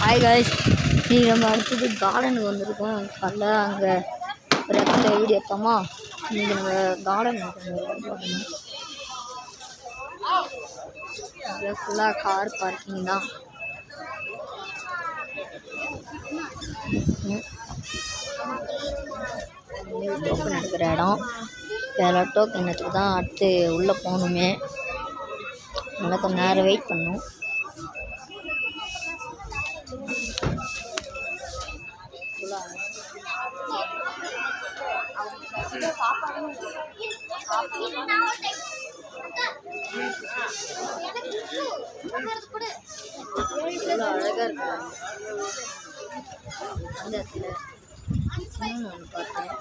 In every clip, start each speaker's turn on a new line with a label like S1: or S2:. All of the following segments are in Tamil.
S1: ஹாய் காய்ஸ், நீங்கள் நம்ம அடுத்தது கார்டனுக்கு வந்திருக்கோம். காலைல அங்கே ஒரு இடத்துல வீடியோ எடுத்தோமா, இன்றைக்கி நம்ம கார்டன் அதில் ஃபுல்லாக கார் பார்க்கிங் தான். டோக்கன் எடுக்கிற இடம். வேறு டோக்கன் எடுத்து தான் அடுத்து உள்ளே போகணுமே. அதனால் கொஞ்சம் நேரம் வெயிட் பண்ணணும். அழகா இருக்கு. அந்த இடத்துல ஒன்று பார்த்தேன்.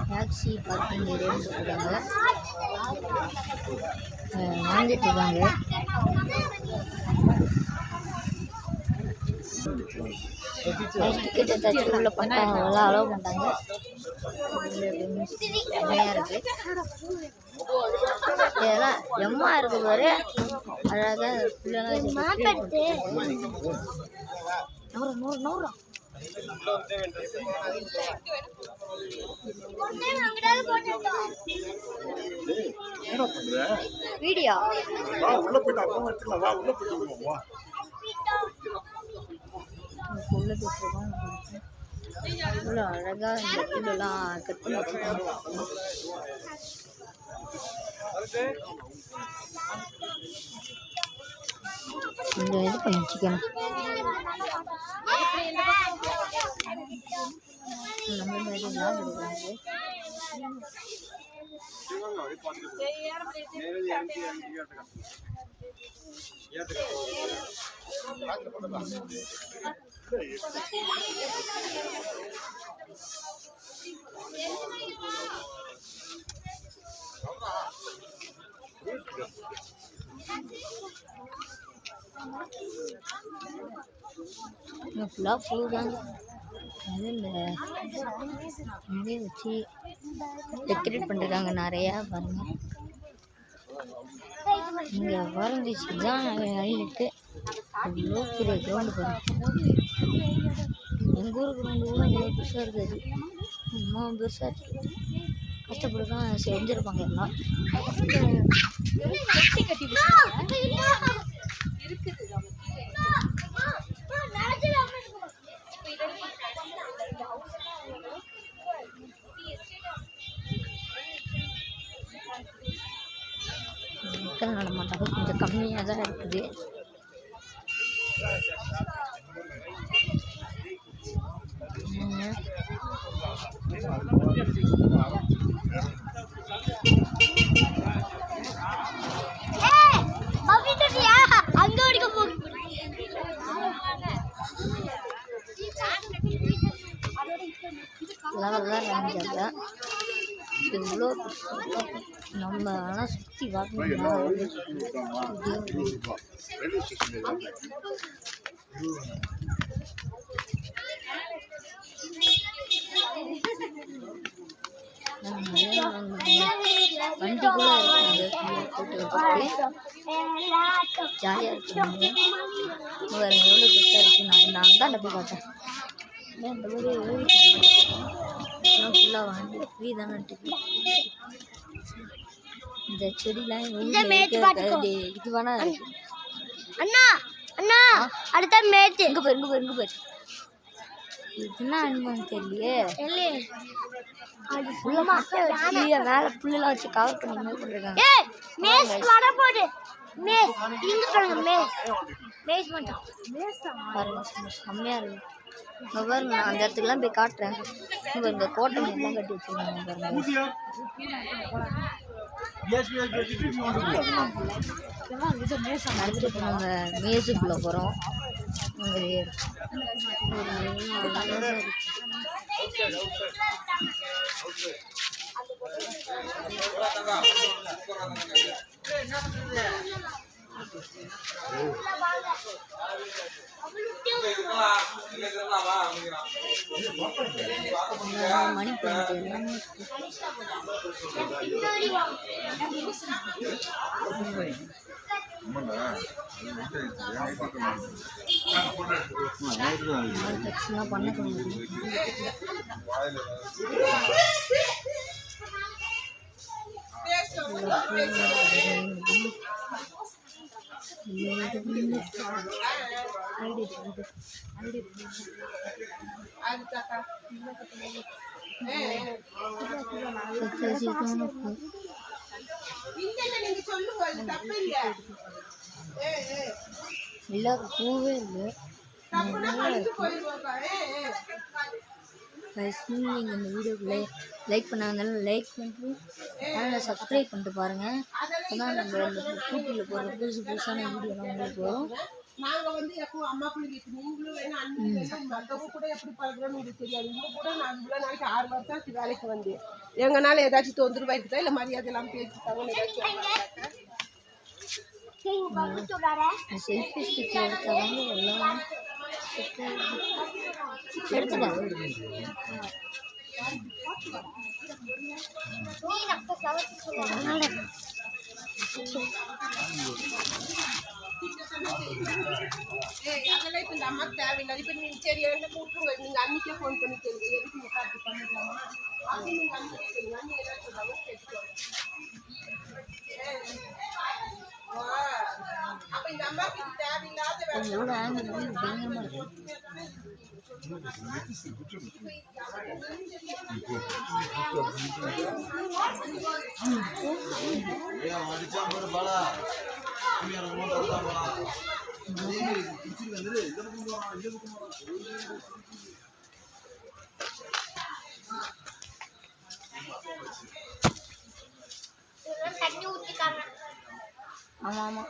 S1: டாக்ஸி பார்க்கிங் ஏரியான்னு சொல்லியிருக்காங்க. வாங்கிட்டு இருக்காங்க. டிக்கெட் ஏதாச்சும் உள்ள பண்ணிட்டாங்க, எல்லாம் அலோவ் பண்ணிட்டாங்க. நிறையா இருக்கு. இதெல்லாம் எம்மா இருக்கு பாரு, அழகாக நூறு வீடியோ இவ்வளோ அழகா இந்த புல்லெல்லாம் கட் பண்ணி வச்சுருக்காங்க. கொஞ்சம் இது பண்ணி வச்சுக்கணும். நம்ம மாதிரி எல்லாம் எடுக்கிறாங்க. ஃபுல்லாக பூ தாங்க. அது இந்த நிறைய வச்சு டெக்கரேட் பண்ணிருக்காங்க நிறையா. பாருங்க, இங்கே வரைஞ்சிச்சு தான் அழிட்டு இவ்வளோ பெரிய கிரவுண்டு. பாருங்க, எங்கள் ஊர் கிரவுண்டு கூட இவ்வளோ பெருசாக இருக்காது. ரொம்ப பெருசாக இருக்குது. கஷ்டப்பட்டு தான் செஞ்சுருப்பாங்க எல்லாம். மக்கள் நடமாட்டாங்க கொஞ்சம் கம்மியாக தான் இருக்குது. இவ்வளோ நம்ம ஆனால் சுற்றி பார்க்கணும். வண்டிக்குள்ள ஜாலியாக இருக்குங்க. வேறு எவ்வளோ பெருசாக இருக்குது. நான் தான் போய் பார்த்தேன். இந்த மாதிரி ஃபுல்லாக வாங்கி ஃப்ரீ தானே. இந்த செடிலாம் இது வேணா இருக்கு. அண்ணா அண்ணா அடுத்த மேட்டு எங்கே போயிரு இது என்ன அனுமான்னு தெரியலையே. அது ஃபுல்லாக மேலே புல்லெல்லாம் வச்சு கவர் பண்ணி மாதிரி பண்ணிருக்காங்க. பாருங்க, செம்மையாக இருக்கு. பாருங்க, நான் அந்த இடத்துக்குலாம் போய் காட்டுறேன். இந்த கோட்டை எல்லாம் கட்டி வச்சுருக்காங்க பாருங்க. அடுத்து நாங்கள் மேஸுக்குள்ளே போகிறோம். மணி பிளான்ட் எல்லாமே பண்ண இல்லை பூவே இல்லை. நீங்கள் இந்த வீடியோக்குள்ளே லைக் பண்ணாங்க லைக் பண்ணிட்டு அதனால் சப்ஸ்கிரைப் பண்ணிட்டு பாருங்கள். அதான் நம்ம இந்த கூட்டியில் போகிற புதுசான வீடியோலாம் உங்களுக்கு வரும்.
S2: நாங்கள் வந்து எப்போ அம்மா பிள்ளைக்கு நீங்களும் வேணும் அண்ணன் வேணும் மற்றவங்க கூட எப்படி பழகிறோன்னு உங்களுக்கு தெரியாது. இவங்க கூட நான் இவ்வளோ நாளைக்கு 6 வருஷம் வேலைக்கு வந்தேன். எங்கனால ஏதாச்சும் தொந்தரவு ஆயிடுதா இல்லை மரியாதை எல்லாம் பேசிட்டாங்க
S1: செல்ஃபி ஸ்டிக் எடுத்தாங்க எல்லாம் எடுத்துட்டாங்க.
S2: அதெல்லாம் இப்போ இந்த அம்மாவுக்கு தேவையில்லை. இப்போ நீங்கள் சரி என்ன கூப்பிட்டுருங்க. நீங்கள் அன்னைக்கே ஃபோன் பண்ணி கேளுங்க எதுக்கு நீங்கள் அப்படி பண்ணிடலாமா அப்படி நீங்கள் அன்னைக்கே கேளுங்க. அன்னைக்கு என்ன சொல்கிறாங்க கேட்டுக்கோங்க. அப்போ இந்த அம்மாவுக்கு இது தேவையில்லாத
S1: ஆமாம் ஆமாம்